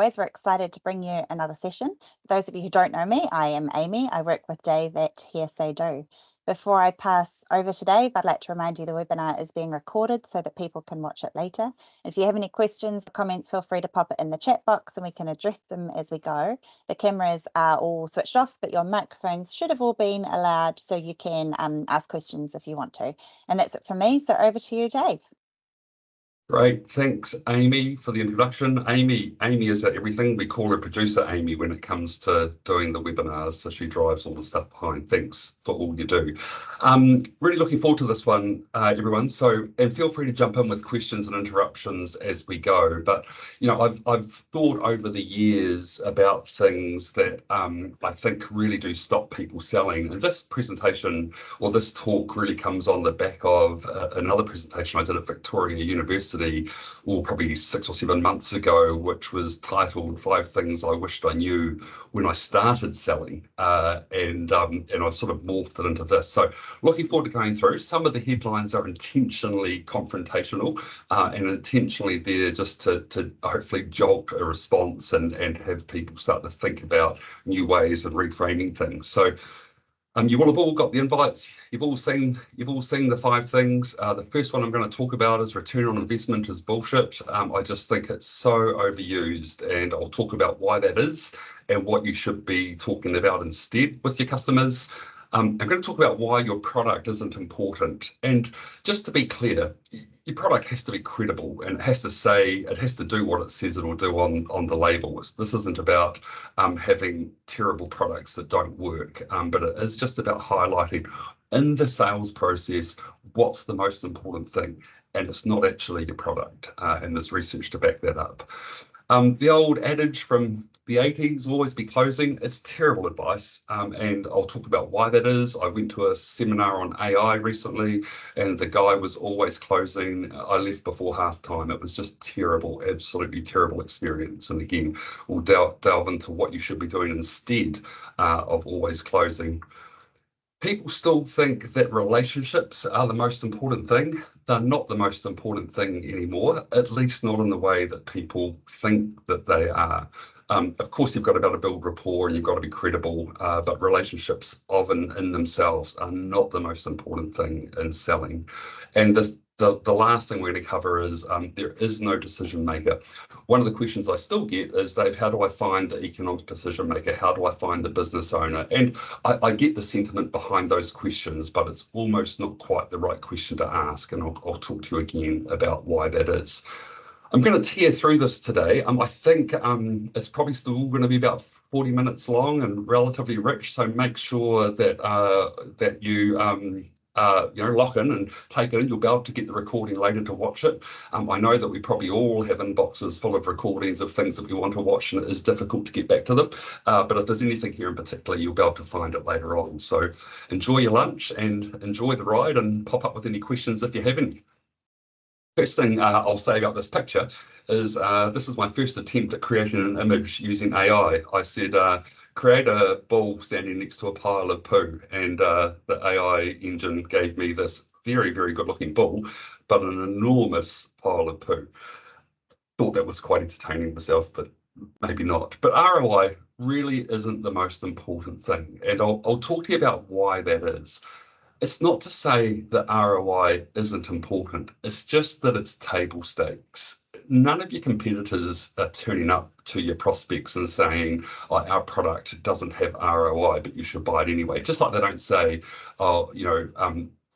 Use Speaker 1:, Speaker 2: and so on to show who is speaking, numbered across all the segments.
Speaker 1: always, we're excited to bring you another session. For those of you who don't know me, I am Amy. I work with Dave at Hearsay Do. Before I pass over to Dave, I'd like to remind you the webinar is being recorded so that people can watch it later. If you have any questions or comments, feel free to pop it in the chat box and we can address them as we go. The cameras are all switched off, but your microphones should have all been allowed, so you can ask questions if you want to. And that's it for me. So over to you, Dave.
Speaker 2: Great, thanks Amy for the introduction. Amy is at everything. We call her producer Amy when it comes to doing the webinars, so she drives all the stuff behind. Thanks for all you do. Really looking forward to this one, everyone. So, and feel free to jump in with questions and interruptions as we go. But you know, I've thought over the years about things that I think really do stop people selling. And this presentation or this talk really comes on the back of another presentation I did at Victoria University, or probably 6 or 7 months ago, which was titled 5 Things I Wished I Knew When I Started Selling. And I've sort of morphed it into this. So looking forward to going through. Some of the headlines are intentionally confrontational and intentionally there just to hopefully jolt a response and have people start to think about new ways of reframing things. So you will have all got the invites. You've all seen the 5 things. The first one I'm going to talk about is return on investment is bullshit. I just think it's so overused, and I'll talk about why that is and what you should be talking about instead with your customers. I'm going to talk about why your product isn't important. And just to be clear, your product has to be credible and it has to do what it says it will do on the label. This isn't about having terrible products that don't work, but it is just about highlighting in the sales process what's the most important thing. And it's not actually your product. And there's research to back that up. The old adage from the 80s, always be closing, it's terrible advice, and I'll talk about why that is. I went to a seminar on AI recently and the guy was always closing. I left before halftime. It was just terrible, absolutely terrible experience. And again, we'll delve into what you should be doing instead of always closing. People still think that relationships are the most important thing. They're not the most important thing anymore, at least not in the way that people think that they are. Of course, you've got to be able to build rapport and you've got to be credible, but relationships often in themselves are not the most important thing in selling. And the last thing we're going to cover is there is no decision maker. One of the questions I still get is, Dave, how do I find the economic decision maker? How do I find the business owner? And I get the sentiment behind those questions, but it's almost not quite the right question to ask. And I'll talk to you again about why that is. I'm going to tear through this today. I think it's probably still going to be about 40 minutes long and relatively rich. So make sure that you lock in and take it in. You'll be able to get the recording later to watch it. I know that we probably all have inboxes full of recordings of things that we want to watch, and it is difficult to get back to them. But if there's anything here in particular, you'll be able to find it later on. So enjoy your lunch and enjoy the ride, and pop up with any questions if you have any. First thing I'll say about this picture is this is my first attempt at creating an image using AI. I said, create a bull standing next to a pile of poo, and the AI engine gave me this very, very good looking bull, but an enormous pile of poo. Thought that was quite entertaining myself, but maybe not. But ROI really isn't the most important thing, and I'll talk to you about why that is. It's not to say that ROI isn't important. It's just that it's table stakes. None of your competitors are turning up to your prospects and saying, oh, our product doesn't have ROI, but you should buy it anyway. Just like they don't say, oh,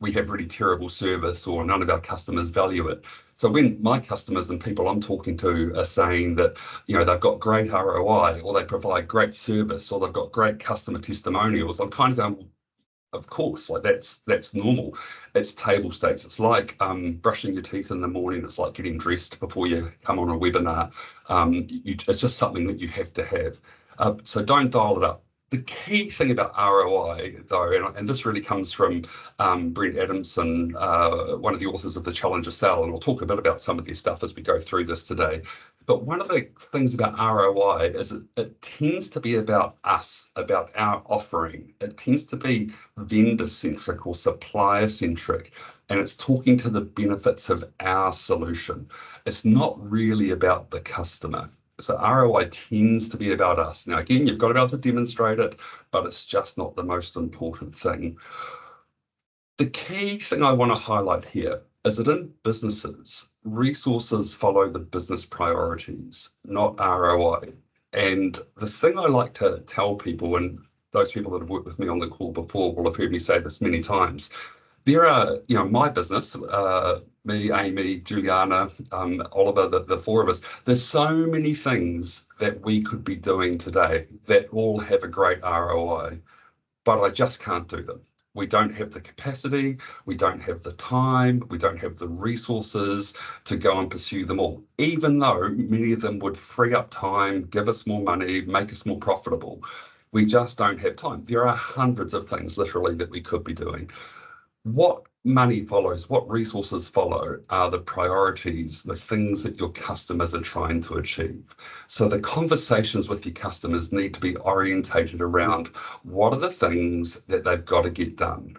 Speaker 2: we have really terrible service, or none of our customers value it. So when my customers and people I'm talking to are saying that, they've got great ROI, or they provide great service, or they've got great customer testimonials, I'm kind of going, of course, like that's normal. It's table stakes. It's like brushing your teeth in the morning. It's like getting dressed before you come on a webinar. It's just something that you have to have. So don't dial it up. The key thing about ROI, though, and this really comes from Brent Adamson, one of the authors of The Challenger Sell, and we'll talk a bit about some of this stuff as we go through this today. But one of the things about ROI is it tends to be about us, about our offering. It tends to be vendor-centric or supplier-centric, and it's talking to the benefits of our solution. It's not really about the customer. So ROI tends to be about us. Now, again, you've got to be able to demonstrate it, but it's just not the most important thing. The key thing I want to highlight here is that in businesses, resources follow the business priorities, not ROI. And the thing I like to tell people, and those people that have worked with me on the call before will have heard me say this many times, there are, my business, me, Amy, Juliana, Oliver, the four of us, there's so many things that we could be doing today that all have a great ROI, but I just can't do them. We don't have the capacity, we don't have the time, we don't have the resources to go and pursue them all, even though many of them would free up time, give us more money, make us more profitable. We just don't have time. There are hundreds of things literally that we could be doing. What money follows, what resources follow are the priorities, the things that your customers are trying to achieve. So the conversations with your customers need to be orientated around what are the things that they've got to get done.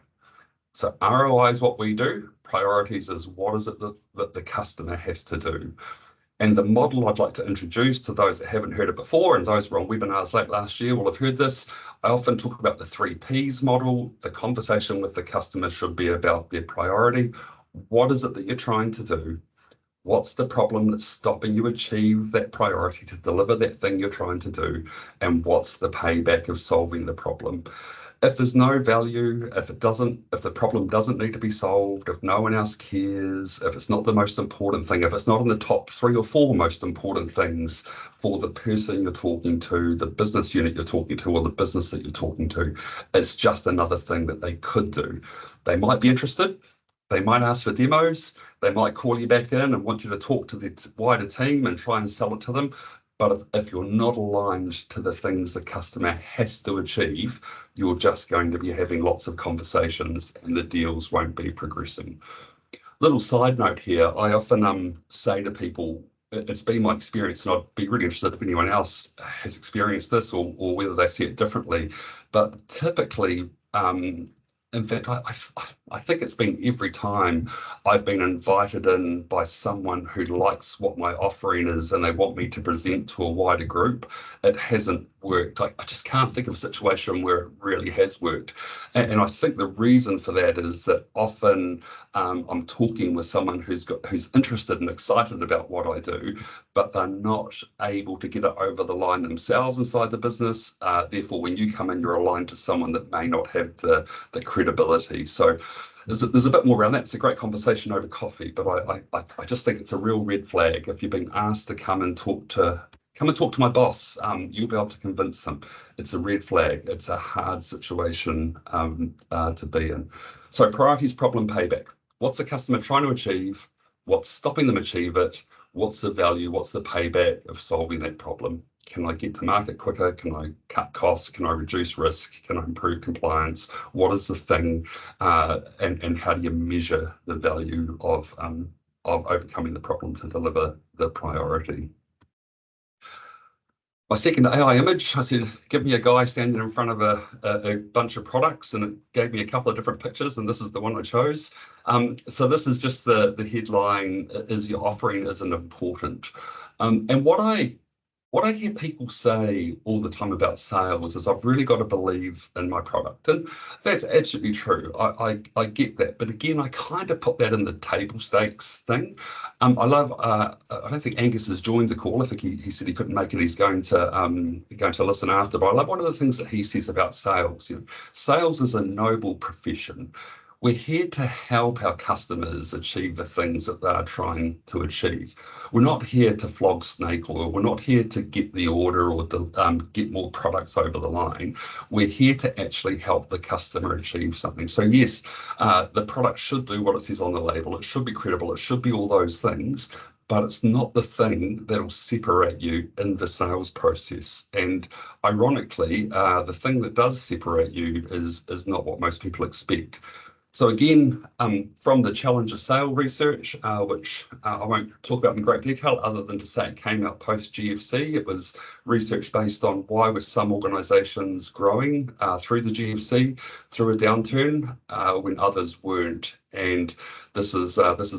Speaker 2: So ROI is what we do. Priorities is what is it that the customer has to do. And the model I'd like to introduce to those that haven't heard it before, and those who were on webinars late last year will have heard this. I often talk about the 3Ps model. The conversation with the customer should be about their priority. What is it that you're trying to do? What's the problem that's stopping you achieve that priority to deliver that thing you're trying to do? And what's the payback of solving the problem? If there's no value, if the problem doesn't need to be solved, if no one else cares, if it's not the most important thing, if it's not in the top 3 or 4 most important things for the person you're talking to, the business unit you're talking to, or the business that you're talking to, it's just another thing that they could do. They might be interested. They might ask for demos. They might call you back in and want you to talk to the wider team and try and sell it to them. But if you're not aligned to the things the customer has to achieve, you're just going to be having lots of conversations and the deals won't be progressing. Little side note here, I often say to people, it's been my experience, and I'd be really interested if anyone else has experienced this or whether they see it differently. But typically, in fact, I think it's been every time I've been invited in by someone who likes what my offering is and they want me to present to a wider group. It hasn't worked. I just can't think of a situation where it really has worked. And I think the reason for that is that often I'm talking with someone who's interested and excited about what I do, but they're not able to get it over the line themselves inside the business. Therefore, when you come in, you're aligned to someone that may not have the credibility. So there's a bit more around that. It's a great conversation over coffee, but I just think it's a real red flag. If you've been asked to come and talk to my boss, you'll be able to convince them. It's a red flag. It's a hard situation to be in. So priorities, problem, payback. What's the customer trying to achieve? What's stopping them achieve it? What's the value? What's the payback of solving that problem? Can I get to market quicker? Can I cut costs? Can I reduce risk? Can I improve compliance? What is the thing? And how do you measure the value of overcoming the problem to deliver the priority? My second AI image, I said, give me a guy standing in front of a bunch of products, and it gave me a couple of different pictures, and this is the one I chose. So this is just the headline, is your offering isn't important. And what I hear people say all the time about sales is I've really got to believe in my product. And that's absolutely true. I get that. But again, I kind of put that in the table stakes thing. I don't think Angus has joined the call. I think he said he couldn't make it. He's going to listen after. But I love one of the things that he says about sales. Sales is a noble profession. We're here to help our customers achieve the things that they're trying to achieve. We're not here to flog snake oil. We're not here to get the order or to, get more products over the line. We're here to actually help the customer achieve something. So yes, the product should do what it says on the label. It should be credible. It should be all those things, but it's not the thing that'll separate you in the sales process. And ironically, the thing that does separate you is not what most people expect. So again, from the Challenger Sale research, which I won't talk about in great detail other than to say it came out post GFC. It was research based on why were some organisations growing through the GFC, through a downturn, when others weren't. And this is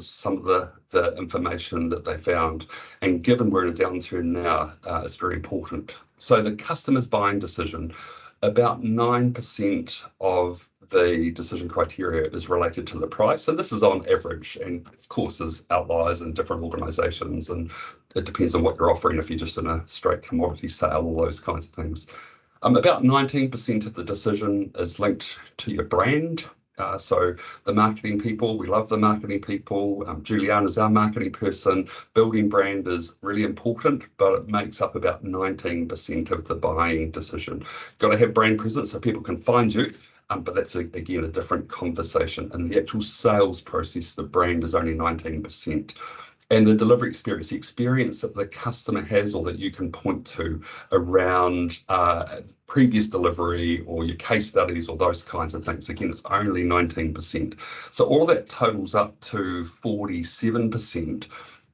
Speaker 2: some of the information that they found. And given we're in a downturn now, it's very important. So the customer's buying decision, about 9% of the decision criteria is related to the price, and this is on average, and of course there's outliers in different organisations, and it depends on what you're offering if you're just in a straight commodity sale, all those kinds of things. About 19% of the decision is linked to your brand. So the marketing people, we love the marketing people. Juliana's our marketing person. Building brand is really important, but it makes up about 19% of the buying decision. Got to have brand presence so people can find you. But that's, again, a different conversation. In the actual sales process, the brand is only 19%. And the delivery experience, the experience that the customer has or that you can point to around previous delivery or your case studies or those kinds of things, again, it's only 19%. So all that totals up to 47%.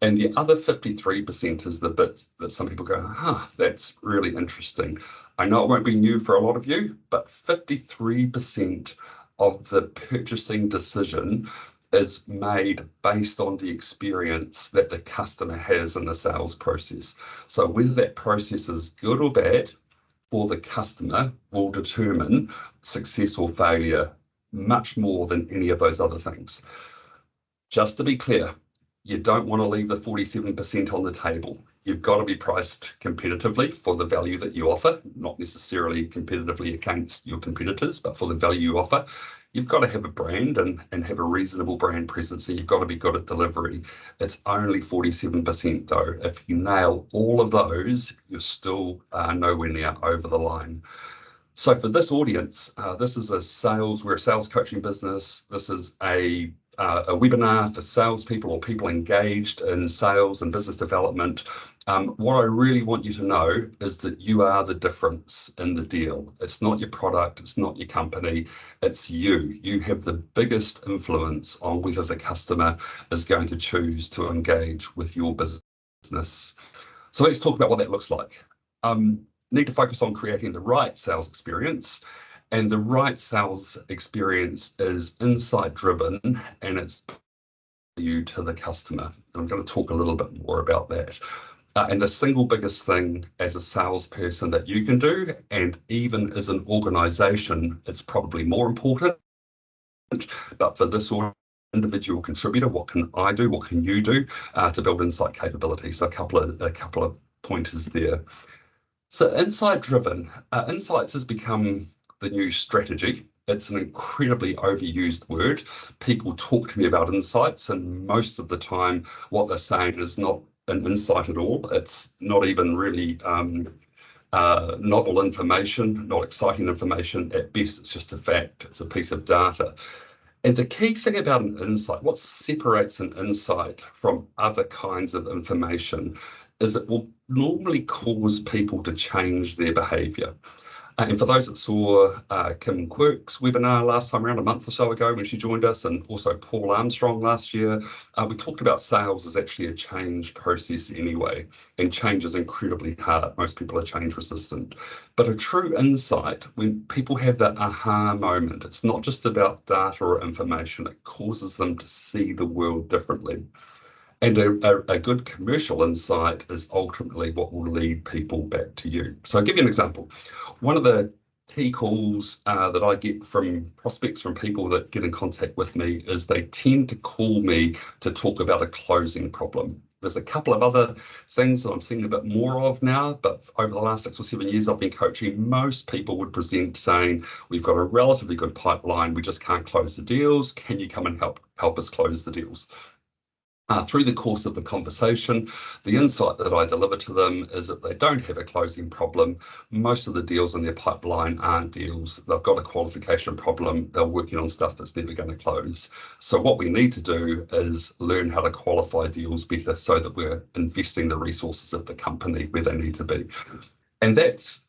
Speaker 2: And the other 53% is the bit that some people go, that's really interesting. I know it won't be new for a lot of you, but 53% of the purchasing decision is made based on the experience that the customer has in the sales process. So whether that process is good or bad for the customer will determine success or failure much more than any of those other things. Just to be clear, you don't want to leave the 47% on the table. You've got to be priced competitively for the value that you offer, not necessarily competitively against your competitors, but for the value you offer. You've got to have a brand and have a reasonable brand presence, and you've got to be good at delivery. It's only 47% though. If you nail all of those, you're still nowhere near over the line. So for this audience, this is we're a sales coaching business. This is a webinar for salespeople or people engaged in sales and business development. What I really want you to know is that you are the difference in the deal. It's not your product, it's not your company, it's you. You have the biggest influence on whether the customer is going to choose to engage with your business. So let's talk about what that looks like. Need to focus on creating the right sales experience. And the right sales experience is insight driven, and it's value to the customer. I'm going to talk a little bit more about that. And the single biggest thing as a salesperson that you can do, and even as an organization, it's probably more important. But for this individual contributor, what can I do? What can you do to build insight capability? So a couple of pointers there. So insight driven, insights has become the new strategy. It's an incredibly overused word. People talk to me about insights, and most of the time what they're saying is not an insight at all. It's not even really novel information, not exciting information. At best, it's just a fact. It's a piece of data. And the key thing about an insight, what separates an insight from other kinds of information, is it will normally cause people to change their behaviour. And for those that saw Kim Quirk's webinar last time around, a month or so ago when she joined us, and also Paul Armstrong last year, we talked about sales as actually a change process anyway, and change is incredibly hard. Most people are change resistant. But a true insight, when people have that aha moment, it's not just about data or information, it causes them to see the world differently. And a good commercial insight is ultimately what will lead people back to you. So I'll give you an example. One of the key calls that I get from prospects, from people that get in contact with me, is they tend to call me to talk about a closing problem. There's a couple of other things that I'm seeing a bit more of now, but over the last 6 or 7 years I've been coaching, most people would present saying, we've got a relatively good pipeline, we just can't close the deals. Can you come and help us close the deals? Through the course of the conversation, the insight that I deliver to them is that they don't have a closing problem. Most of the deals in their pipeline aren't deals. They've got a qualification problem. They're working on stuff that's never going to close. So what we need to do is learn how to qualify deals better so that we're investing the resources of the company where they need to be. And that's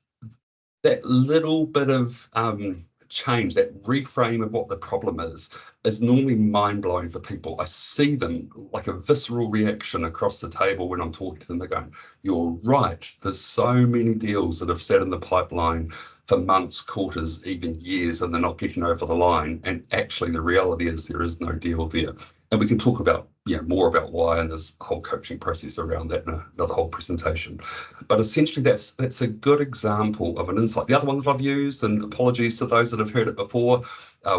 Speaker 2: that little bit of change, that reframe of what the problem is normally mind-blowing for people. I see them like a visceral reaction across the table when I'm talking to them. They're going, you're right, there's so many deals that have sat in the pipeline for months, quarters, even years, and they're not getting over the line. And actually the reality is there is no deal there. And we can talk about more about why, and there's a whole coaching process around that in another whole presentation. But essentially that's a good example of an insight. The other one that I've used, and apologies to those that have heard it before,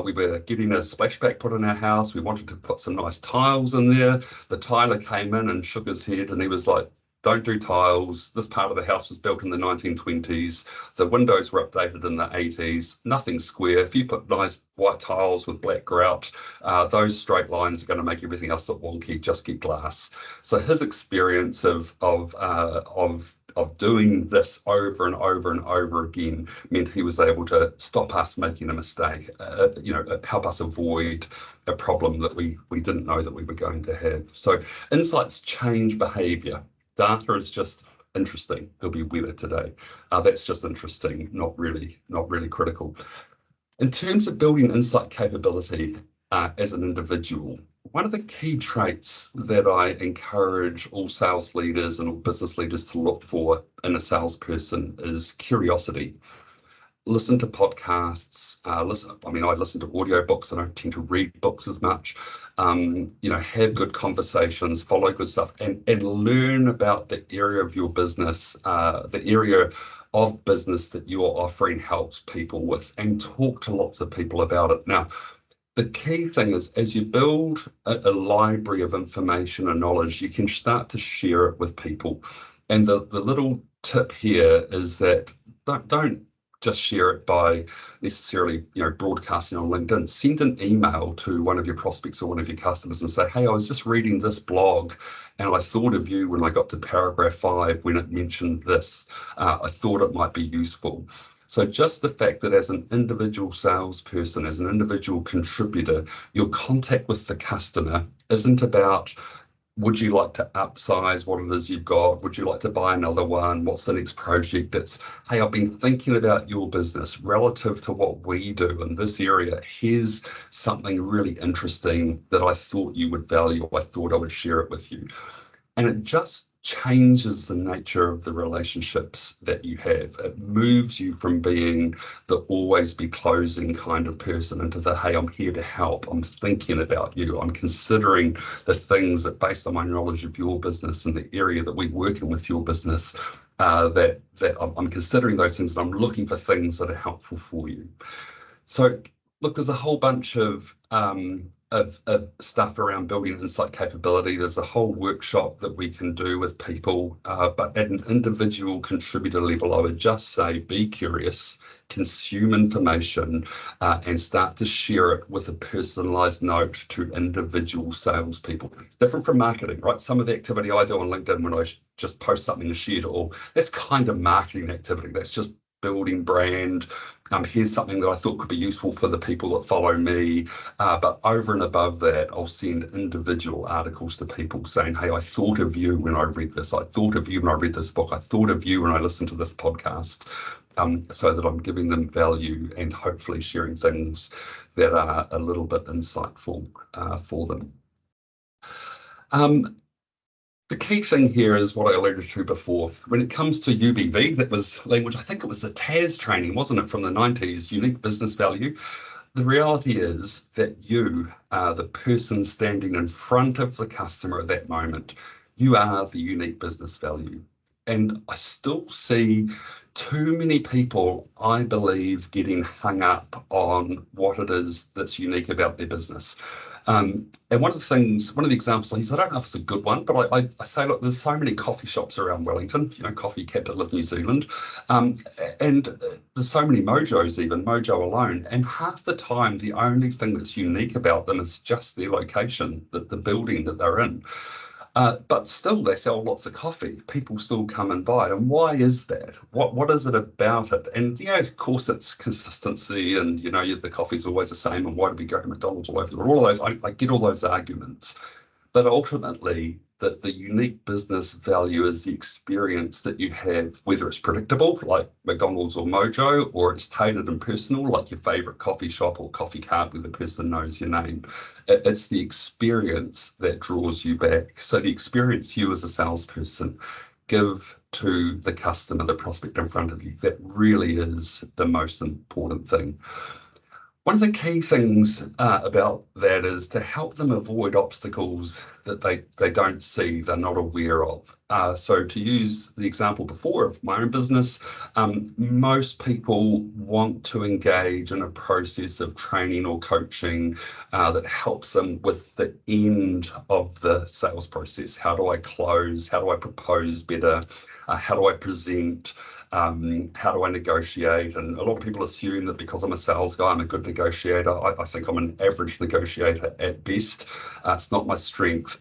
Speaker 2: we were getting a splashback put in our house. We wanted to put some nice tiles in there. The tiler came in and shook his head and he was like, don't do tiles. This part of the house was built in the 1920s. The windows were updated in the 80s. Nothing square. If you put nice white tiles with black grout, those straight lines are going to make everything else look wonky. Just get glass. So his experience of doing this over and over and over again meant he was able to stop us making a mistake, help us avoid a problem that we didn't know that we were going to have. So insights change behavior. Data is just interesting. There'll be weather today. That's just interesting, not really critical. In terms of building insight capability as an individual, one of the key traits that I encourage all sales leaders and all business leaders to look for in a salesperson is curiosity. Listen to podcasts, I listen to audiobooks. I don't tend to read books as much. Have good conversations, follow good stuff, and learn about the area of your business, the area of business that you're offering helps people with, and talk to lots of people about it. Now, the key thing is, as you build a library of information and knowledge, you can start to share it with people. And the little tip here is that don't just share it by necessarily broadcasting on LinkedIn. Send an email to one of your prospects or one of your customers and say, hey, I was just reading this blog and I thought of you when I got to paragraph 5 when it mentioned this. I thought it might be useful. So just the fact that as an individual salesperson, as an individual contributor, your contact with the customer isn't about, would you like to upsize what it is you've got? Would you like to buy another one? What's the next project? It's, hey, I've been thinking about your business relative to what we do in this area. Here's something really interesting that I thought you would value. I thought I would share it with you. And it just changes the nature of the relationships that you have. It moves you from being the always be closing kind of person into the, hey, I'm here to help. I'm thinking about you. I'm considering the things that, based on my knowledge of your business and the area that we work in with your business, that I'm considering those things, and I'm looking for things that are helpful for you. So look, there's a whole bunch of stuff around building insight capability. There's a whole workshop that we can do with people, but at an individual contributor level, I would just say be curious, consume information, and start to share it with a personalized note to individual salespeople. Different from marketing, right? Some of the activity I do on LinkedIn when I just post something and share it all, that's kind of marketing activity. That's just building brand. Here's something that I thought could be useful for the people that follow me. But over and above that, I'll send individual articles to people saying, hey, I thought of you when I read this. I thought of you when I read this book. I thought of you when I listened to this podcast, so that I'm giving them value and hopefully sharing things that are a little bit insightful for them. The key thing here is what I alluded to before. When it comes to UBV, that was language, I think it was the TAS training, wasn't it, from the 90s, unique business value. The reality is that you are the person standing in front of the customer at that moment. You are the unique business value. And I still see too many people, I believe, getting hung up on what it is that's unique about their business. And one of the examples I use, I don't know if it's a good one, but I say, look, there's so many coffee shops around Wellington, coffee capital of New Zealand, and there's so many Mojos, even Mojo alone, and half the time the only thing that's unique about them is just their location, the building that they're in. But still, they sell lots of coffee. People still come and buy. And why is that? What is it about it? And, of course, it's consistency and, the coffee's always the same. And why do we go to McDonald's all over the world? All of those, I get all those arguments. But ultimately, the unique business value is the experience that you have, whether it's predictable, like McDonald's or Mojo, or it's tailored and personal, like your favorite coffee shop or coffee cart where the person knows your name. It's the experience that draws you back. So the experience you as a salesperson give to the customer, the prospect in front of you, that really is the most important thing. One of the key things about that is to help them avoid obstacles that they don't see, they're not aware of. So to use the example before of my own business, most people want to engage in a process of training or coaching that helps them with the end of the sales process. How do I close? How do I propose better? How do I present? How do I negotiate? And a lot of people assume that because I'm a sales guy, I'm a good negotiator. I think I'm an average negotiator at best. It's not my strength.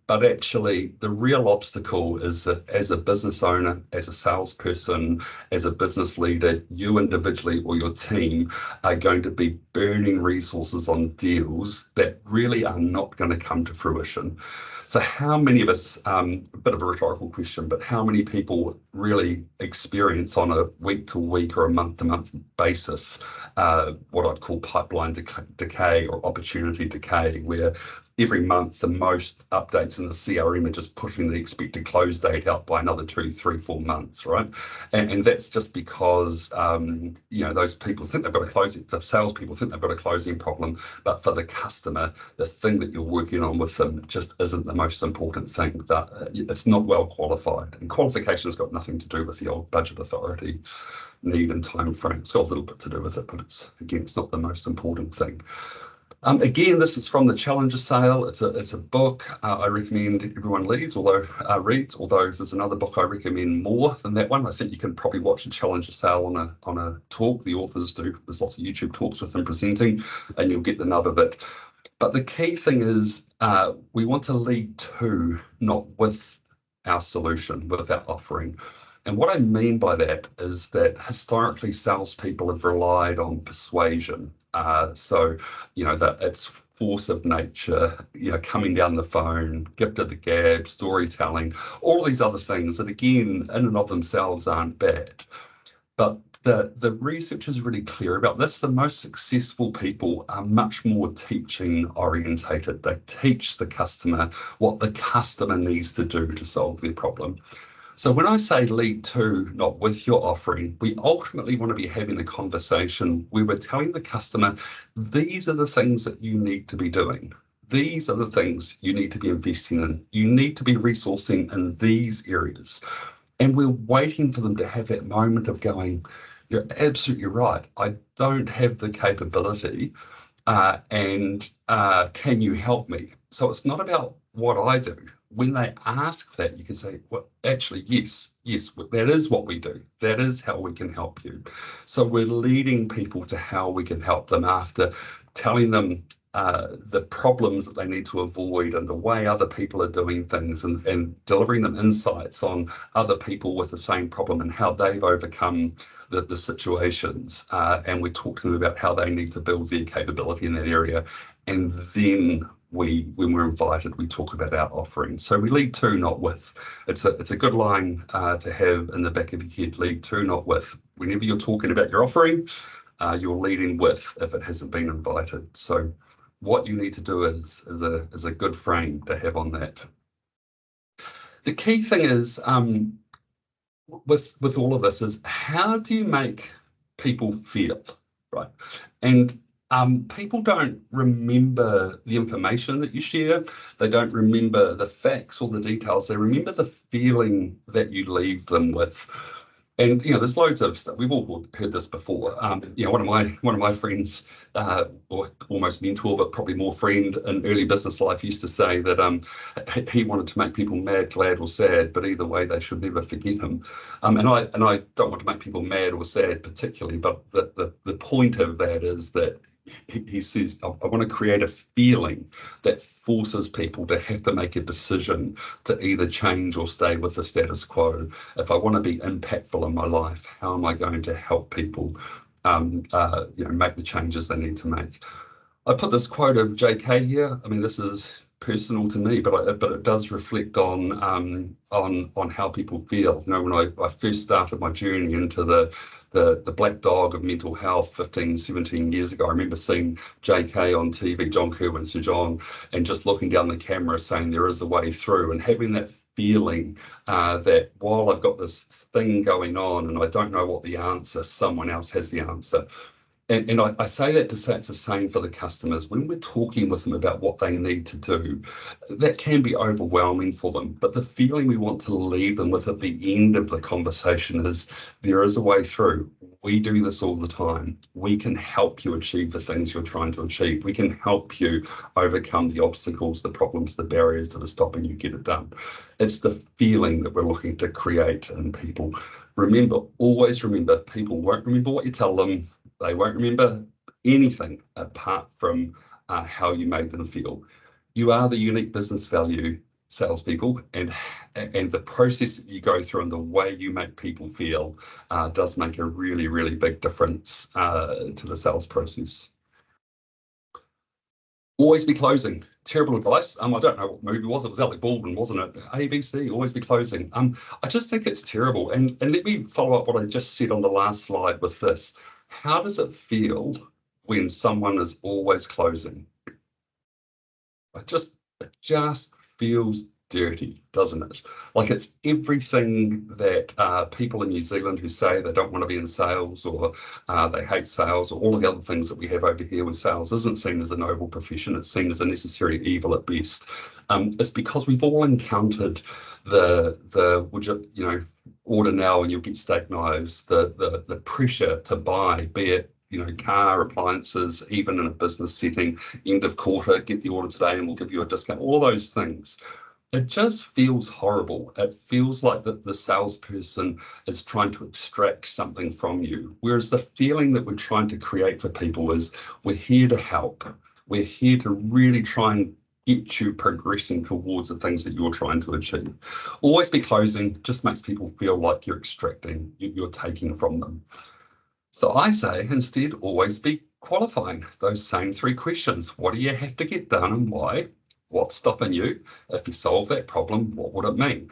Speaker 2: But actually, the real obstacle is that as a business owner, as a salesperson, as a business leader, you individually or your team are going to be burning resources on deals that really are not going to come to fruition. So how many of us, a bit of a rhetorical question, but how many people really experience on a week to week or a month to month basis what I'd call pipeline decay or opportunity decay, where every month the most updates in the CRM are just pushing the expected close date out by another 2, 3, 4 months, right? And that's just because those people think they've got a closing, the salespeople think they've got a closing problem, but for the customer, the thing that you're working on with them just isn't the most important thing. That it's not well qualified, and qualification has got nothing to do with the old budget authority need and time frame. It's got a little bit to do with it, but it's not the most important thing. Again, this is from the Challenger Sale. It's a book I recommend everyone reads, although there's another book I recommend more than that one. I think you can probably watch the Challenger Sale on a talk. The authors do. There's lots of YouTube talks with them presenting, and you'll get the nub of it. But the key thing is we want to lead to, not with our solution, with our offering. And what I mean by that is that historically salespeople have relied on persuasion. That it's force of nature, coming down the phone, gift of the gab, storytelling, all these other things that again, in and of themselves aren't bad. But the research is really clear about this. The most successful people are much more teaching orientated. They teach the customer what the customer needs to do to solve their problem. So when I say lead to, not with your offering, we ultimately want to be having a conversation where we're telling the customer, these are the things that you need to be doing. These are the things you need to be investing in. You need to be resourcing in these areas. And we're waiting for them to have that moment of going, you're absolutely right. I don't have the capability and can you help me? So it's not about what I do. When they ask that, you can say, well, actually, yes, that is what we do. That is how we can help you. So we're leading people to how we can help them after telling them the problems that they need to avoid and the way other people are doing things, and delivering them insights on other people with the same problem and how they've overcome the situations. And we talk to them about how they need to build their capability in that area. And then when we're invited, we talk about our offerings. So we lead to, not with. It's a good line to have in the back of your head. Lead to, not with. Whenever you're talking about your offering, you're leading with if it hasn't been invited. So what you need to do is a good frame to have on that. The key thing is with all of this is, how do you make people feel, right? And people don't remember the information that you share. They don't remember the facts or the details. They remember the feeling that you leave them with. And there's loads of stuff. We've all heard this before. One of my friends, or almost mentor, but probably more friend in early business life, used to say that he wanted to make people mad, glad, or sad, but either way, they should never forget him. And I don't want to make people mad or sad particularly, but the point of that is that he says, I want to create a feeling that forces people to have to make a decision to either change or stay with the status quo. If I want to be impactful in my life, how am I going to help people make the changes they need to make? I put this quote of JK here. I mean, this is personal to me, but it does reflect on how people feel. You know, when I first started my journey into the black dog of mental health 15, 17 years ago, I remember seeing JK on TV, John Kerwin, Sir John, and just looking down the camera saying there is a way through, and having that feeling that while I've got this thing going on and I don't know what the answer, someone else has the answer. And I say that to say it's the same for the customers. When we're talking with them about what they need to do, that can be overwhelming for them. But the feeling we want to leave them with at the end of the conversation is there is a way through. We do this all the time. We can help you achieve the things you're trying to achieve. We can help you overcome the obstacles, the problems, the barriers that are stopping you get it done. It's the feeling that we're looking to create in people. Remember, always remember, people won't remember what you tell them. They won't remember anything apart from how you made them feel. You are the unique business value salespeople, and the process that you go through and the way you make people feel does make a really, really big difference to the sales process. Always be closing. Terrible advice. I don't know what movie it was. It was Alec Baldwin, wasn't it? ABC, always be closing. I just think it's terrible. And let me follow up what I just said on the last slide with this. How does it feel when someone is always closing? It just feels dirty, doesn't it? Like it's everything that people in New Zealand who say they don't want to be in sales, or they hate sales, or all of the other things that we have over here with sales isn't seen as a noble profession. It's seen as a necessary evil at best. It's because we've all encountered the would you order now and you'll get steak knives, the pressure to buy, be it car, appliances, even in a business setting, end of quarter, get the order today and we'll give you a discount, all those things. It just feels horrible. It feels like the salesperson is trying to extract something from you. Whereas the feeling that we're trying to create for people is we're here to help. We're here to really try and get you progressing towards the things that you're trying to achieve. Always be closing just makes people feel like you're extracting, you're taking from them. So I say instead, always be qualifying. Those same 3 questions. What do you have to get done and why? What's stopping you? If you solve that problem, what would it mean?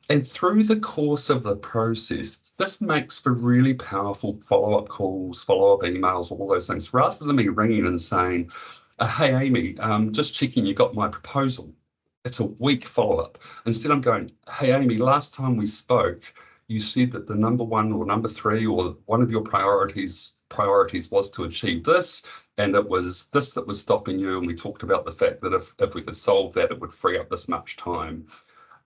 Speaker 2: And through the course of the process, this makes for really powerful follow-up calls, follow-up emails, all those things, rather than me ringing and saying, hey, Amy, just checking you got my proposal. It's a weak follow-up. Instead, I'm going, hey, Amy, last time we spoke, you said that the number 1 or number 3 or one of your priorities was to achieve this, and it was this that was stopping you, and we talked about the fact that if we could solve that, it would free up this much time.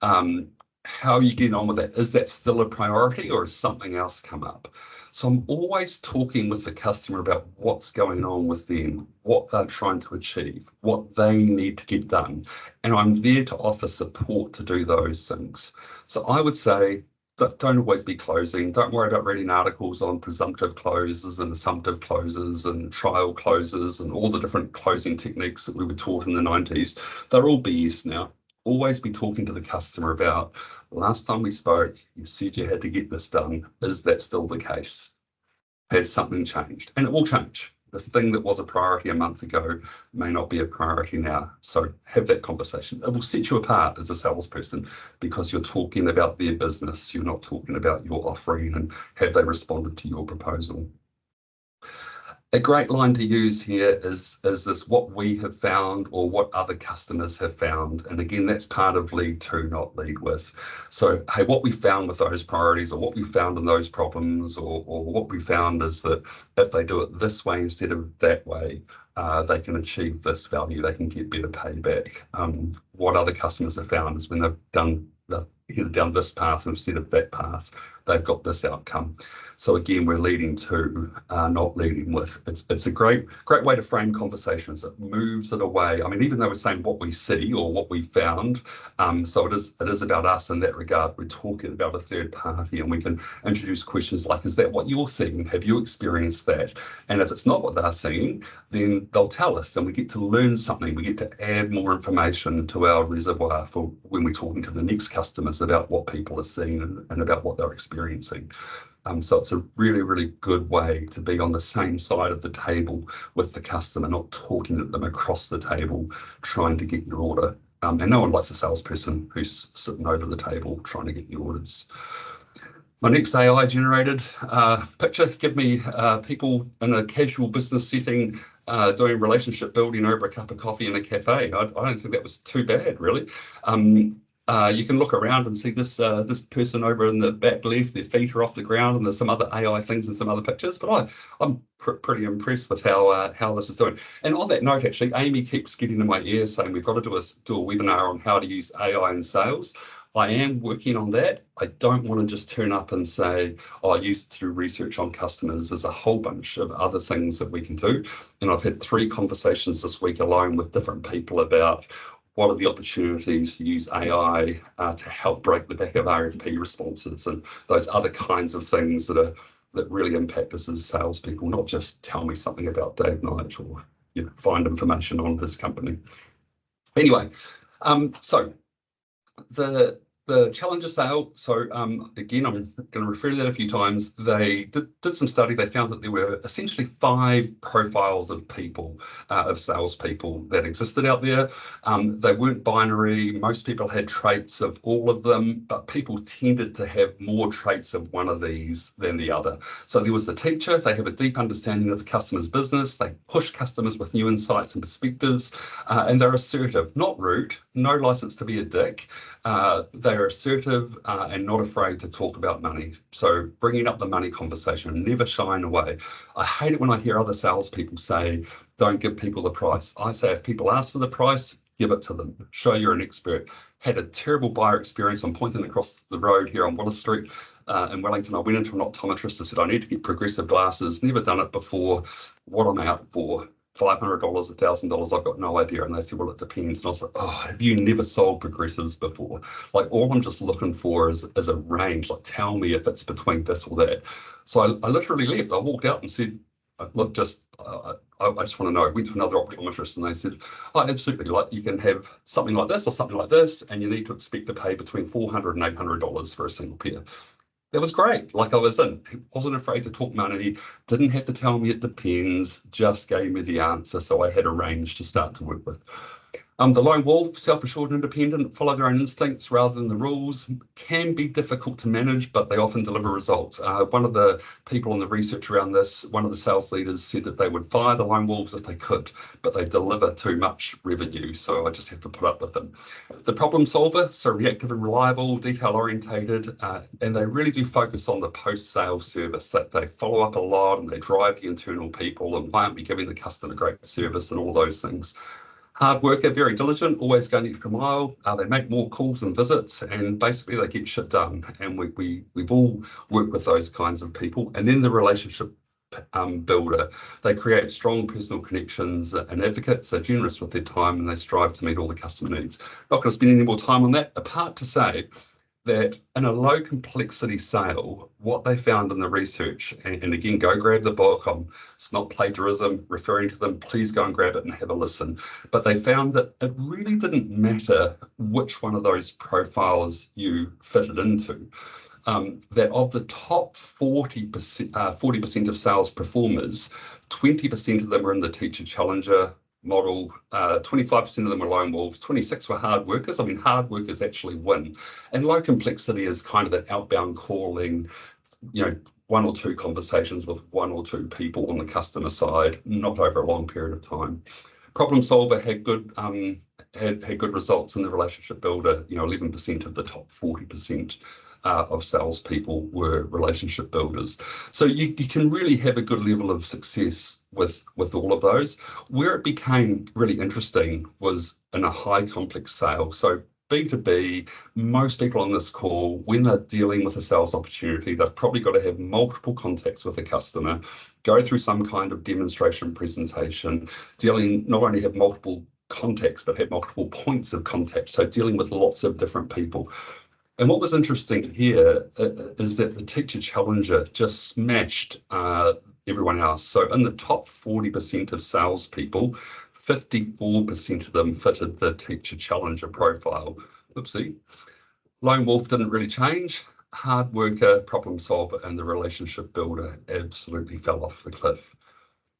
Speaker 2: How are you getting on with that? Is that still a priority, or has something else come up? So I'm always talking with the customer about what's going on with them, what they're trying to achieve, what they need to get done, and I'm there to offer support to do those things. So I would say, don't always be closing. Don't worry about reading articles on presumptive closes and assumptive closes and trial closes and all the different closing techniques that we were taught in the 90s. They're all BS now. Always be talking to the customer about, last time we spoke, you said you had to get this done. Is that still the case? Has something changed? And it will change. The thing that was a priority a month ago may not be a priority now. So have that conversation. It will set you apart as a salesperson because you're talking about their business. You're not talking about your offering and have they responded to your proposal. A great line to use here is this what we have found or what other customers have found. And again, that's part of lead to, not lead with. So, hey, what we found with those priorities or what we found in those problems or what we found is that if they do it this way instead of that way, they can achieve this value, they can get better payback. What other customers have found is when they've headed down this path instead of that path, they've got this outcome. So again, we're leading to, not leading with. It's a great way to frame conversations. It moves it away. I mean, even though we're saying what we see or what we found, so it is about us in that regard. We're talking about a third party, and we can introduce questions like, is that what you're seeing? Have you experienced that? And if it's not what they're seeing, then they'll tell us, and we get to learn something. We get to add more information to our reservoir for when we're talking to the next customers about what people are seeing and about what they're experiencing. experiencing. So it's a really, really good way to be on the same side of the table with the customer, not talking at them across the table, trying to get your order. And no one likes a salesperson who's sitting over the table trying to get your orders. My next AI generated picture, give me people in a casual business setting doing relationship building over a cup of coffee in a cafe. I don't think that was too bad, really. You can look around and see this person over in the back left, their feet are off the ground, and there's some other AI things in some other pictures, but I'm pretty impressed with how this is doing. And on that note, actually, Amy keeps getting in my ear saying we've got to do a webinar on how to use AI in sales. I am working on that. I don't want to just turn up and say, oh, I used to do research on customers. There's a whole bunch of other things that we can do. And I've had 3 conversations this week alone with different people about what are the opportunities to use AI to help break the back of RFP responses and those other kinds of things that really impact us as salespeople, not just tell me something about Dave Knight or find information on his company. Anyway, so the Challenger sale, so again, I'm going to refer to that a few times. They did some study. They found that there were essentially 5 profiles of people, of salespeople that existed out there. They weren't binary. Most people had traits of all of them, but people tended to have more traits of one of these than the other. So there was the teacher. They have a deep understanding of the customer's business. They push customers with new insights and perspectives, and they're assertive, not rude, no license to be a dick. They're assertive and not afraid to talk about money. So bringing up the money conversation, never shying away. I hate it when I hear other salespeople say, don't give people the price. I say, if people ask for the price, give it to them. Show you're an expert. Had a terrible buyer experience. I'm pointing across the road here on Willis Street in Wellington. I went into an optometrist and said, I need to get progressive glasses. Never done it before. What am I out for? $500, $1,000, I've got no idea. And they said, well, it depends. And I was like, oh, have you never sold progressives before? Like, all I'm just looking for is a range. Like, tell me if it's between this or that. So I literally left. I walked out and said, look, I just want to know. I went to another optometrist and they said, oh, absolutely. Like, you can have something like this or something like this, and you need to expect to pay between $400 and $800 for a single pair. That was great. Like, I wasn't afraid to talk money, didn't have to tell me it depends, just gave me the answer. So I had a range to start to work with. The lone wolf, self-assured and independent, follow their own instincts rather than the rules, can be difficult to manage, but they often deliver results. One of the people in the research around this, one of the sales leaders said that they would fire the lone wolves if they could, but they deliver too much revenue, so I just have to put up with them. The problem solver, so reactive and reliable, detail-orientated, and they really do focus on the post-sales service, that they follow up a lot and they drive the internal people and why aren't we giving the customer great service and all those things. Hard worker, very diligent, always going the extra mile. They make more calls and visits, and basically they get shit done. And we've all worked with those kinds of people. And then the relationship builder. They create strong personal connections and advocates. They're generous with their time and they strive to meet all the customer needs. Not going to spend any more time on that, apart to say that in a low complexity sale, what they found in the research, and again, go grab the book, it's not plagiarism, referring to them, please go and grab it and have a listen. But they found that it really didn't matter which one of those profiles you fitted into. That of the top 40% of sales performers, 20% of them are in the teacher challenger model, 25% of them were lone wolves, 26 were hard workers. I mean, hard workers actually win. And low complexity is kind of that outbound calling, 1 or 2 conversations with 1 or 2 people on the customer side, not over a long period of time. Problem solver had good had good results in the relationship builder. 11% of the top 40% of salespeople were relationship builders. So you can really have a good level of success with all of those. Where it became really interesting was in a high complex sale. So B2B, most people on this call, when they're dealing with a sales opportunity, they've probably got to have multiple contacts with a customer, go through some kind of demonstration presentation, not only have multiple contacts, but have multiple points of contact. So dealing with lots of different people. And what was interesting here is that the teacher challenger just smashed everyone else. So in the top 40% of salespeople, 54% of them fitted the teacher challenger profile. Oopsie. Lone wolf didn't really change. hard worker, problem solver, and the relationship builder absolutely fell off the cliff.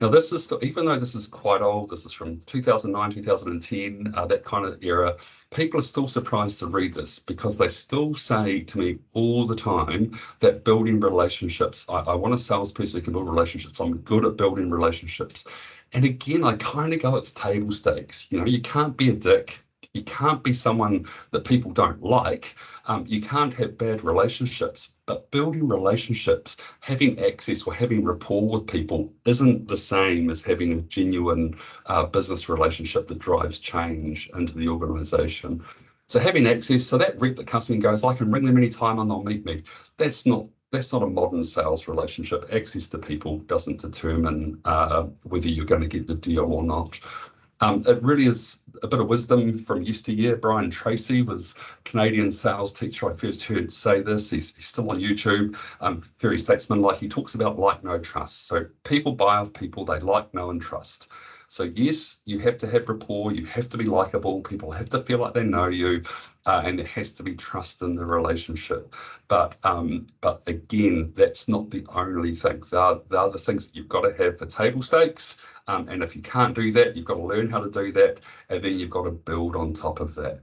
Speaker 2: Now, this is still, even though this is quite old, this is from 2009, 2010, that kind of era, people are still surprised to read this because they still say to me all the time that building relationships, I want a salesperson who can build relationships. I'm good at building relationships. And again, I kind of go, it's table stakes. You know, you can't be a dick. You can't be someone that people don't like. You can't have bad relationships, but building relationships, having access or having rapport with people isn't the same as having a genuine business relationship that drives change into the organization. So having access, so that rep that comes in and goes, I can ring them anytime and they'll meet me. That's not a modern sales relationship. Access to people doesn't determine whether you're going to get the deal or not. It really is a bit of wisdom from yesteryear. Brian Tracy was a Canadian sales teacher I first heard say this. He's still on YouTube, very statesman-like. He talks about like, no, trust. So people buy off people they like, know, and trust. So yes, you have to have rapport, you have to be likable, people have to feel like they know you, and there has to be trust in the relationship. But again, that's not the only thing. There are the things that you've got to have for table stakes. And if you can't do that, you've got to learn how to do that, and then you've got to build on top of that.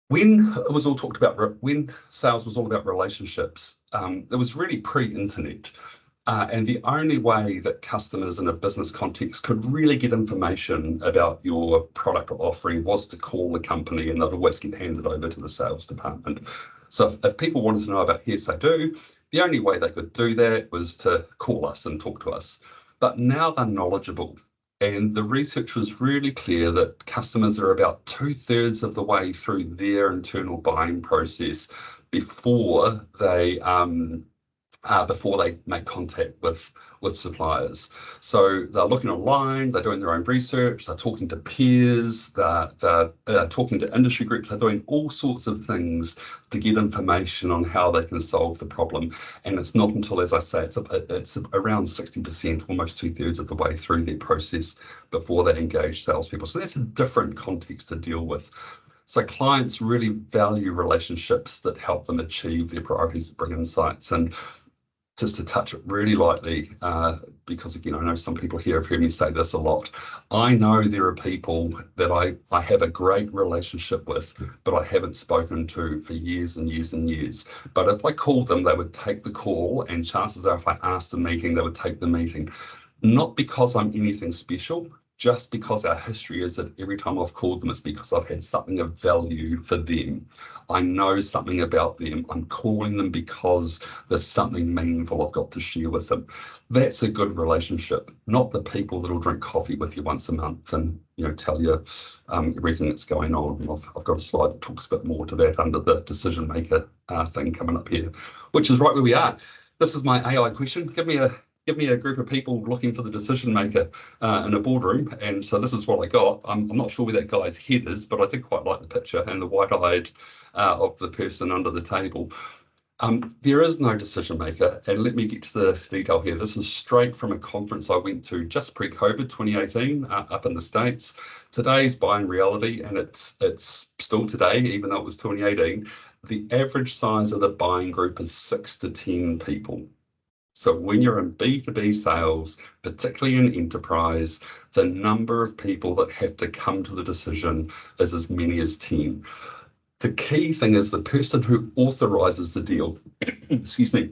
Speaker 2: When it was all talked about, when sales was all about relationships, it was really pre-internet. And the only way that customers in a business context could really get information about your product or offering was to call the company, and they'd always get handed over to the sales department. So if people wanted to know about Yes, I Do, the only way they could do that was to call us and talk to us. But now they're knowledgeable. And the research was really clear that customers are about 2/3 of the way through their internal buying process before they make contact with suppliers. So they're looking online, they're doing their own research, they're talking to peers, they're talking to industry groups, they're doing all sorts of things to get information on how they can solve the problem. And it's not until, as I say, it's around 60%, almost 2/3 of the way through their process before they engage salespeople. So that's a different context to deal with. So clients really value relationships that help them achieve their priorities, that bring insights. And just to touch it really lightly, because again, I know some people here have heard me say this a lot. I know there are people that I have a great relationship with, but I haven't spoken to for years and years and years. But if I called them, they would take the call, and chances are if I asked the meeting, they would take the meeting. Not because I'm anything special, just because our history is that every time I've called them, it's because I've had something of value for them. I know something about them. I'm calling them because there's something meaningful I've got to share with them. That's a good relationship, not the people that'll drink coffee with you once a month and tell you everything that's going on. I've got a slide that talks a bit more to that under the decision maker thing coming up here, which is right where we are. This is my AI question. Give me a group of people looking for the decision maker in a boardroom, and so this is what I got. I'm not sure where that guy's head is, but I did quite like the picture and the wide-eyed of the person under the table. There is no decision maker, and let me get to the detail here. This is straight from a conference I went to just pre-COVID 2018 up in the States. Today's buying reality, and it's still today, even though it was 2018. The average size of the buying group is 6 to 10 people. So when you're in B2B sales, particularly in enterprise, the number of people that have to come to the decision is as many as 10. The key thing is the person who authorizes the deal, excuse me,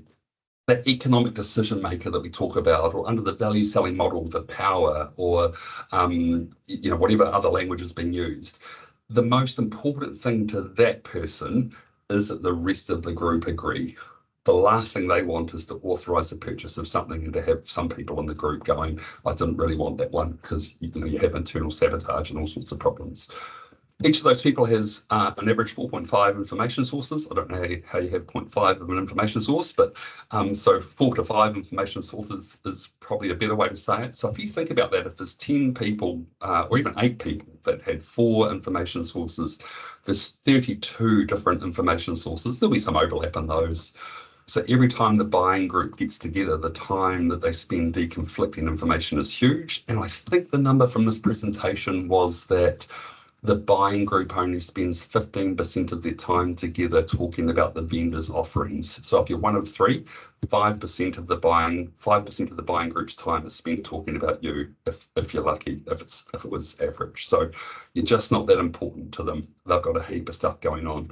Speaker 2: that economic decision maker that we talk about, or under the value selling model, the power, or whatever other language has been used. The most important thing to that person is that the rest of the group agree. The last thing they want is to authorize the purchase of something and to have some people in the group going, I didn't really want that one, because you have internal sabotage and all sorts of problems. Each of those people has an average 4.5 information sources. I don't know how you have 0.5 of an information source, but so 4 to 5 information sources is probably a better way to say it. So if you think about that, if there's 10 people or even 8 people that had 4 information sources, there's 32 different information sources. There'll be some overlap in those. So every time the buying group gets together, the time that they spend deconflicting information is huge. And I think the number from this presentation was that The buying group only spends 15% of their time together talking about the vendor's offerings. So if you're one of three, 5% of the buying group's time is spent talking about you, if you're lucky, if it was average. So you're just not that important to them. They've got a heap of stuff going on.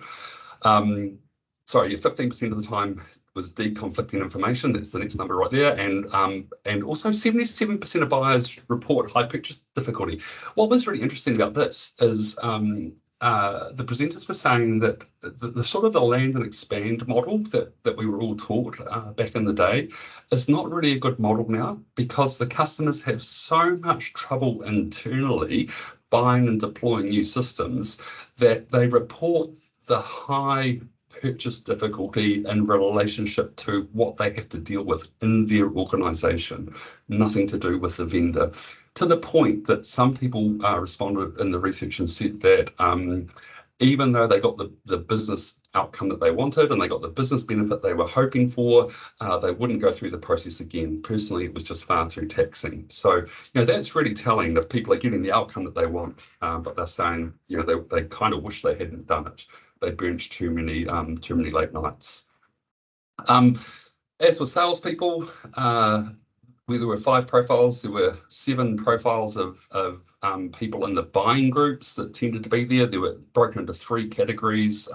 Speaker 2: Sorry, 15% of the time was deconflicting information. That's the next number right there. And also 77% of buyers report high purchase difficulty. What was really interesting about this is the presenters were saying that the sort of the land and expand model that we were all taught back in the day is not really a good model now, because the customers have so much trouble internally buying and deploying new systems that they report the high purchase difficulty in relationship to what they have to deal with in their organization, nothing to do with the vendor. To the point that some people responded in the research and said that even though they got the business outcome that they wanted and they got the business benefit they were hoping for, they wouldn't go through the process again. Personally, it was just far too taxing. So, that's really telling that people are getting the outcome that they want, but they're saying, they kind of wish they hadn't done it. They burnt too many late nights. As for salespeople, where there were 5 profiles, there were 7 profiles of people in the buying groups that tended to be there. They were broken into 3 categories: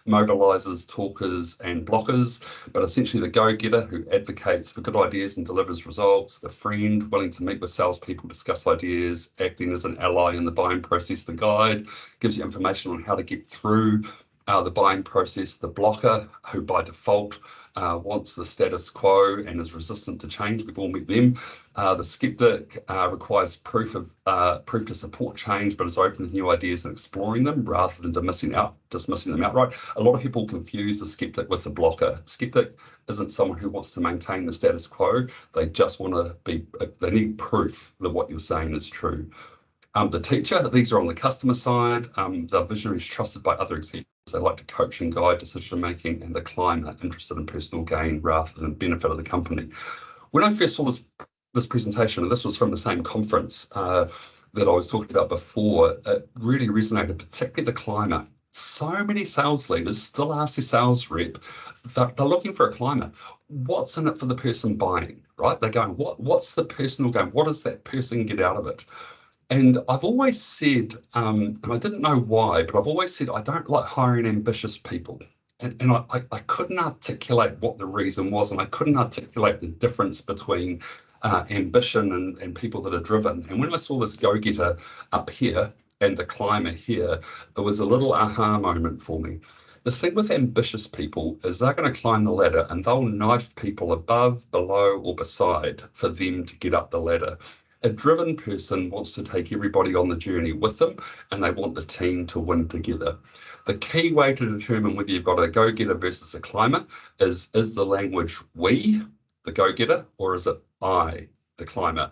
Speaker 2: mobilizers, talkers, and blockers. But essentially, the go-getter who advocates for good ideas and delivers results, the friend willing to meet with salespeople, discuss ideas, acting as an ally in the buying process, the guide gives you information on how to get through the buying process, the blocker who by default wants the status quo and is resistant to change. We've all met them. The skeptic requires proof to support change, but is open to new ideas and exploring them rather than dismissing them outright. A lot of people confuse the skeptic with the blocker. Skeptic isn't someone who wants to maintain the status quo. They just they need proof that what you're saying is true. The teacher, these are on the customer side. The visionary is trusted by other executives. They like to coach and guide decision making, and the climber interested in personal gain rather than benefit of the company. When I first saw this presentation, and this was from the same conference that I was talking about before, it really resonated, particularly the climber. So many sales leaders still ask their sales rep, they're looking for a climber. What's in it for the person buying, right? They're going, what's the personal gain? What does that person get out of it? And I've always said, and I didn't know why, but I've always said I don't like hiring ambitious people. And I couldn't articulate what the reason was, and I couldn't articulate the difference between ambition and people that are driven. And when I saw this go-getter up here and the climber here, it was a little aha moment for me. The thing with ambitious people is they're going to climb the ladder and they'll knife people above, below, or beside for them to get up the ladder. A driven person wants to take everybody on the journey with them, and they want the team to win together. The key way to determine whether you've got a go-getter versus a climber is the language we, the go-getter, or is it I, the climber?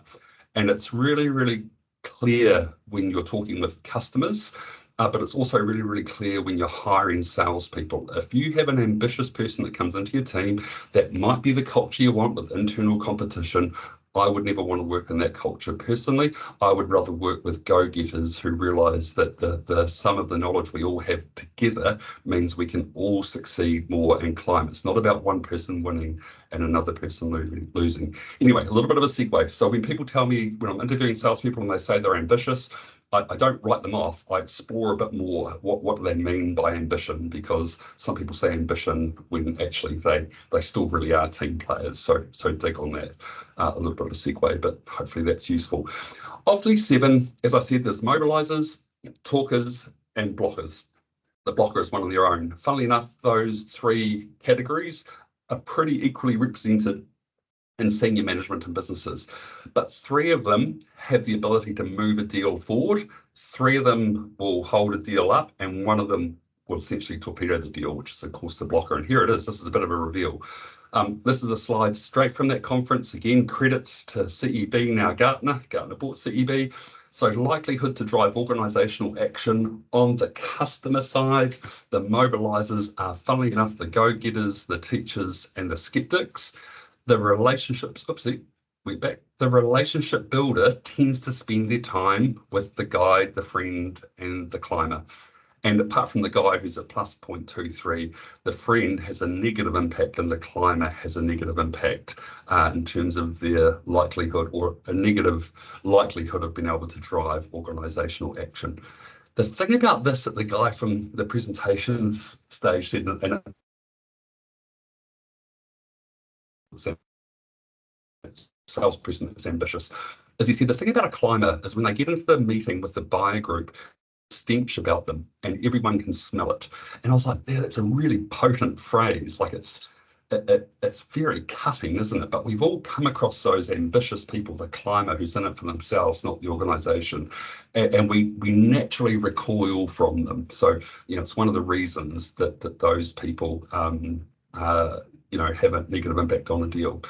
Speaker 2: And it's really, really clear when you're talking with customers, but it's also really, really clear when you're hiring salespeople. If you have an ambitious person that comes into your team, that might be the culture you want with internal competition. I would never want to work in that culture personally. I would rather work with go-getters who realise that the sum of the knowledge we all have together means we can all succeed more and climb. It's not about one person winning and another person losing. Anyway, a little bit of a segue. So when people tell me, when I'm interviewing salespeople and they say they're ambitious, I don't write them off. I explore a bit more what do they mean by ambition, because some people say ambition when actually they still really are team players. So dig on that. A little bit of a segue, but hopefully that's useful. Of these 7, as I said, there's mobilizers, talkers, and blockers. The blocker is one of their own. Funnily enough, those 3 categories are pretty equally represented in senior management and businesses, but 3 of them have the ability to move a deal forward. 3 of them will hold a deal up, and 1 of them will essentially torpedo the deal, which is of course the blocker. And here it is. This is a bit of a reveal. This is a slide straight from that conference. Again, credits to CEB, now Gartner. Gartner bought CEB. So likelihood to drive organisational action on the customer side. The mobilisers are, funnily enough, the go-getters, the teachers, and the skeptics. The relationships, oopsie, The relationship builder tends to spend their time with the guide, the friend, and the climber. And apart from the guide who's at plus 0.23, the friend has a negative impact and the climber has a negative impact in terms of their likelihood or a negative likelihood of being able to drive organisational action. The thing about this that the guy from the presentations stage said, and salesperson that's ambitious, is he said the thing about a climber is when they get into the meeting with the buyer group, stench about them and everyone can smell it. And I was like, yeah, that's a really potent phrase. Like it's very cutting, isn't it? But we've all come across those ambitious people, the climber who's in it for themselves, not the organization. And we naturally recoil from them. So, it's one of the reasons that those people, have a negative impact on a deal.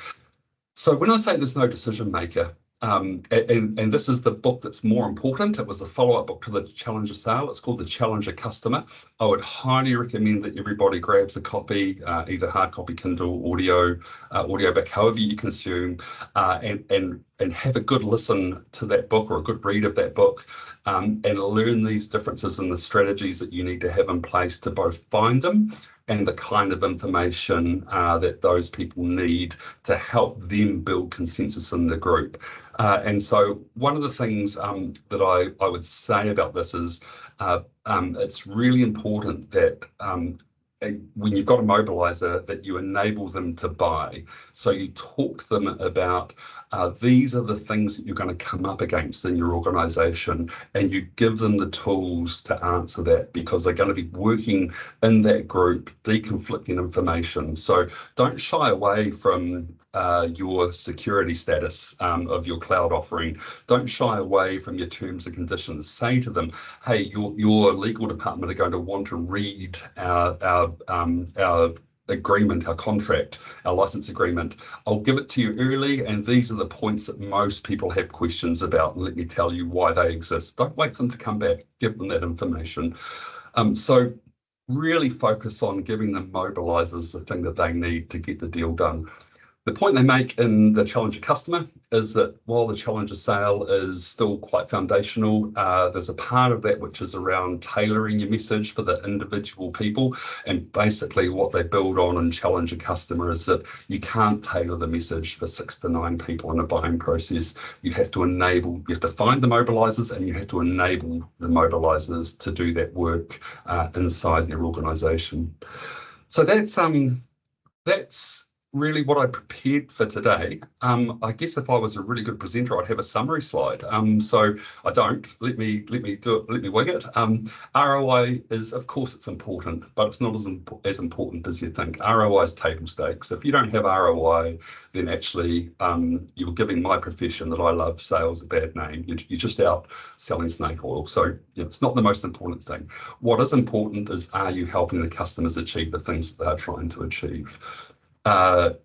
Speaker 2: So when I say there's no decision maker, and this is the book that's more important, it was the follow-up book to the Challenger Sale. It's called The Challenger Customer. I would highly recommend that everybody grabs a copy, either hard copy, Kindle, audiobook, however you consume, and have a good listen to that book or a good read of that book, and learn these differences in the strategies that you need to have in place to both find them and the kind of information that those people need to help them build consensus in the group. And so one of the things that I would say about this is it's really important that when you've got a mobilizer, that you enable them to buy. So you talk to them about these are the things that you're going to come up against in your organization, and you give them the tools to answer that, because they're going to be working in that group, deconflicting information. So don't shy away from your security status of your cloud offering. Don't shy away from your terms and conditions. Say to them, hey, your legal department are going to want to read our agreement, our contract, our license agreement. I'll give it to you early, and these are the points that most people have questions about. And let me tell you why they exist. Don't wait for them to come back. Give them that information. So really focus on giving them mobilizers the thing that they need to get the deal done. The point they make in the Challenger Customer is that while the Challenger Sale is still quite foundational, there's a part of that which is around tailoring your message for the individual people. And basically what they build on in Challenger Customer is that you can't tailor the message for 6 to 9 people in a buying process. You have to find the mobilizers, and you have to enable the mobilizers to do that work inside their organization. So that's really what I prepared for today. I guess if I was a really good presenter, I'd have a summary slide. So I don't. Let me do it. Let me wing it. ROI is, of course, it's important, but it's not as important as you think. ROI is table stakes. If you don't have ROI, then actually you're giving my profession that I love, sales, a bad name. You're just out selling snake oil. So it's not the most important thing. What is important is, are you helping the customers achieve the things that they're trying to achieve?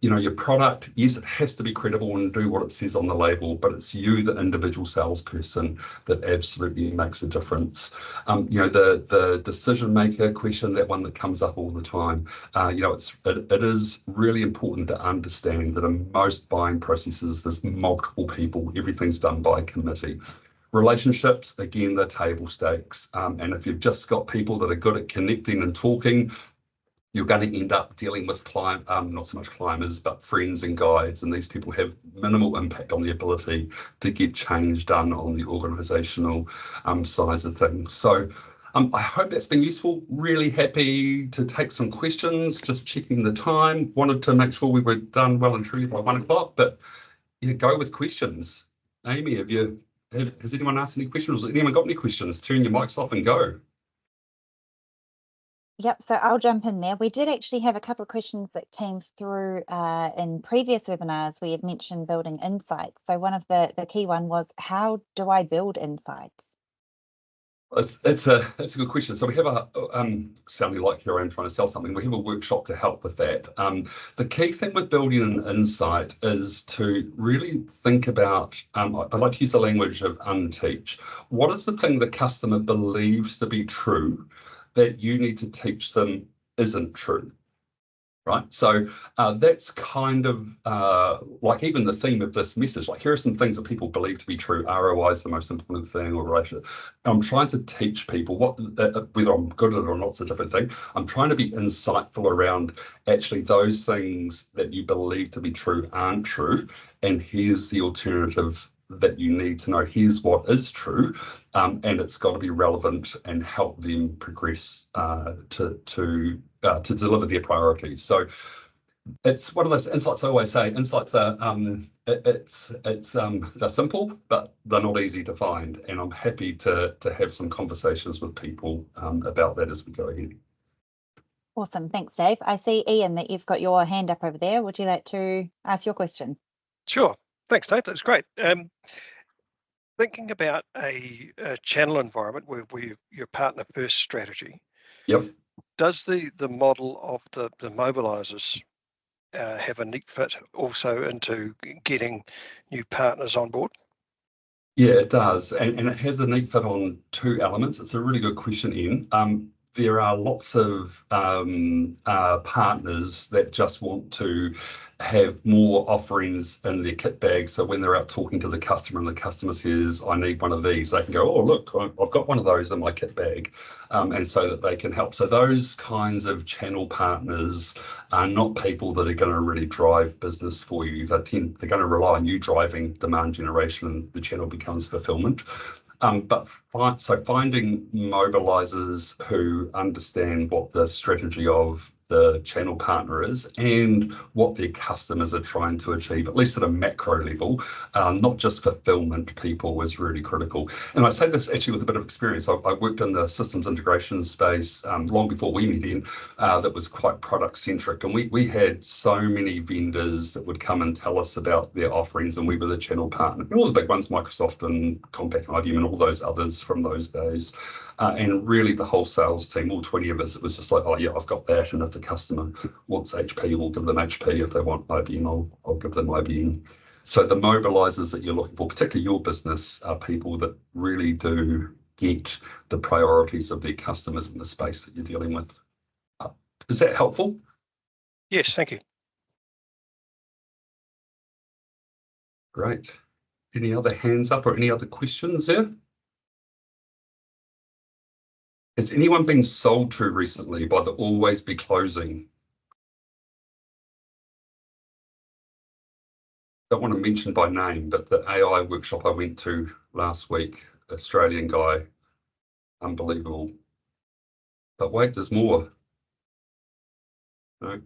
Speaker 2: Your product, yes, it has to be credible and do what it says on the label, but it's you, the individual salesperson, that absolutely makes a difference. The decision maker question, that one that comes up all the time, it is really important to understand that in most buying processes, there's multiple people, everything's done by committee. Relationships, again, they're table stakes. And if you've just got people that are good at connecting and talking, you're going to end up dealing with not so much climbers, but friends and guides, and these people have minimal impact on the ability to get change done on the organisational size of things. So I hope that's been useful. Really happy to take some questions, just checking the time. Wanted to make sure we were done well and truly by 1 o'clock, but go with questions. Amy, has anyone asked any questions? Has anyone got any questions? Turn your mics off and go.
Speaker 1: Yep, so I'll jump in there. We did actually have a couple of questions that came through in previous webinars. We had mentioned building insights. So one of the key one was, how do I build insights?
Speaker 2: It's a good question. So we have sounding like you're around trying to sell something. We have a workshop to help with that. The key thing with building an insight is to really think about, I like to use the language of unteach. What is the thing the customer believes to be true that you need to teach them isn't true? right? So that's kind of like even the theme of this message. Like, here are some things that people believe to be true. ROI is the most important thing, or ratio. I'm trying to teach people what, whether I'm good at it or not, it's a different thing. I'm trying to be insightful around actually those things that you believe to be true aren't true, and here's the alternative that you need to know. Here's what is true, and it's got to be relevant and help them progress to deliver their priorities. So it's one of those insights. I always say insights are they're simple, but they're not easy to find. And I'm happy to have some conversations with people about that as we go ahead.
Speaker 1: Awesome. Thanks, Dave. I see, Ian, that you've got your hand up over there. Would you like to ask your question?
Speaker 3: Sure. Thanks, Dave. That's great. Thinking about a channel environment where your partner first strategy.
Speaker 2: Yep.
Speaker 3: Does the model of the mobilizers have a neat fit also into getting new partners on board?
Speaker 2: Yeah, it does. And it has a neat fit on two elements. It's a really good question, Ian. There are lots of partners that just want to have more offerings in their kit bag. So when they're out talking to the customer and the customer says, I need one of these, they can go, oh, look, I've got one of those in my kit bag. And so that they can help. So those kinds of channel partners are not people that are going to really drive business for you. They're going to rely on you driving demand generation, and the channel becomes fulfillment. But finding mobilizers who understand what the strategy of the channel partner is and what their customers are trying to achieve, at least at a macro level, not just fulfillment people, is really critical. And I say this actually with a bit of experience. I worked in the systems integration space long before we met in, that was quite product centric. And we had so many vendors that would come and tell us about their offerings, and we were the channel partner. And all the big ones, Microsoft and Compaq and IBM and all those others from those days. And really the whole sales team, all 20 of us, it was just like, oh yeah, I've got that. And if the customer wants HP, we'll give them HP. If they want IBM, I'll give them IBM. So the mobilizers that you're looking for, particularly your business, are people that really do get the priorities of their customers in the space that you're dealing with. Is that helpful?
Speaker 3: Yes, thank you.
Speaker 2: Great. Any other hands up or any other questions there? Has anyone been sold to recently by the always be closing? Don't want to mention by name, but the AI workshop I went to last week, Australian guy, unbelievable. But wait, there's more. No.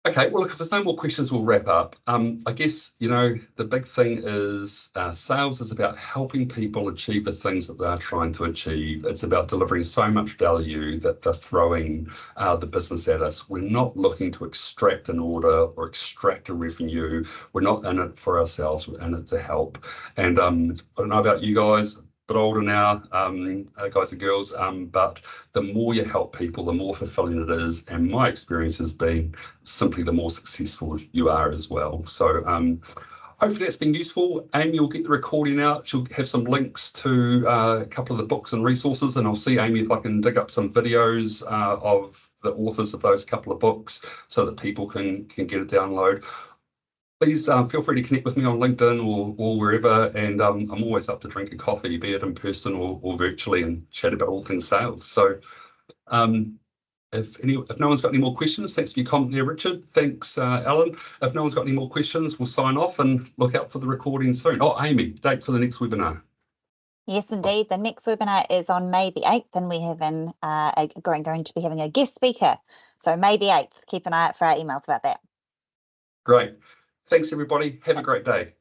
Speaker 2: Okay, well, look, if there's no more questions, we'll wrap up. I guess, the big thing is sales is about helping people achieve the things that they're trying to achieve. It's about delivering so much value that they're throwing the business at us. We're not looking to extract an order or extract a revenue. We're not in it for ourselves. We're in it to help. And I don't know about you guys, bit older now, guys and girls, but the more you help people, the more fulfilling it is. And my experience has been simply the more successful you are as well. So hopefully that's been useful. Amy will get the recording out. She'll have some links to a couple of the books and resources, and I'll see, Amy, if I can dig up some videos of the authors of those couple of books so that people can get a download. Please feel free to connect with me on LinkedIn or wherever, and I'm always up to drink a coffee, be it in person or virtually, and chat about all things sales. So if no one's got any more questions, thanks for your comment there, Richard. Thanks, Alan. If no one's got any more questions, we'll sign off and look out for the recording soon. Oh, Amy, date for the next webinar.
Speaker 1: Yes, indeed. The next webinar is on May the 8th, and we have going to be having a guest speaker. So May the 8th, keep an eye out for our emails about that.
Speaker 2: Great. Thanks, everybody. Have a great day.